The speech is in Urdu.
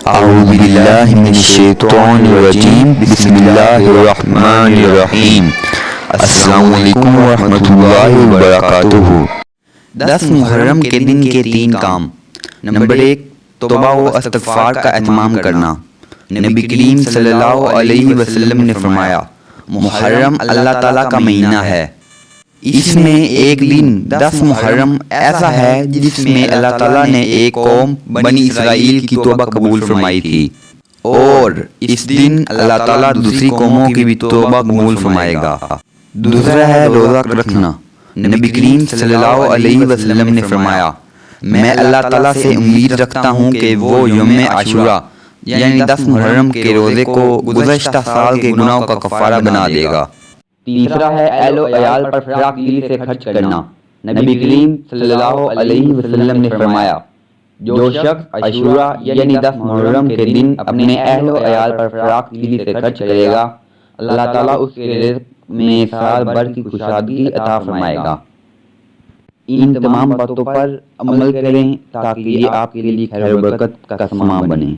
اعوذ باللہ من الشیطان الرجیم بسم اللہ الرحمن الرحیم السلام علیکم ورحمۃ اللہ وبرکاتہ۔ 10 محرم کے دن کے 3 کام۔ نمبر 1، توبہ و استغفار کا اہتمام کرنا۔ نبی کریم صلی اللہ علیہ وسلم نے فرمایا، محرم اللہ تعالیٰ کا مہینہ ہے، اس میں ایک دن 10 محرم ایسا ہے جس میں اللہ تعالیٰ نے ایک قوم بنی اسرائیل کی توبہ قبول فرمائی تھی، اور اس دن اللہ تعالیٰ دوسری قوموں کی بھی توبہ قبول فرمائے گا۔ دوسرا ہے روزہ رکھنا۔ نبی کریم صلی اللہ علیہ وسلم نے فرمایا، میں اللہ تعالیٰ سے امید رکھتا ہوں کہ وہ یوم عاشورہ یعنی 10 محرم کے روزے کو گزشتہ سال کے گناہوں کا کفارہ بنا دے گا۔ تیسرا ہے اہل و عیال پر فراق دلی سے خرچ کرنا۔ نبی کریم صلی اللہ علیہ وسلم نے فرمایا، جو شخص عاشورہ یعنی 10 محرم کے دن اپنے اہل و عیال پر فراق دلی سے خرچ کرے گا، اللہ تعالیٰ اس کے رزق میں سال بھر کی کشادگی عطا فرمائے گا۔ ان تمام باتوں پر عمل کریں تاکہ یہ آپ کے لیے خیر و برکت کا سامان بنے۔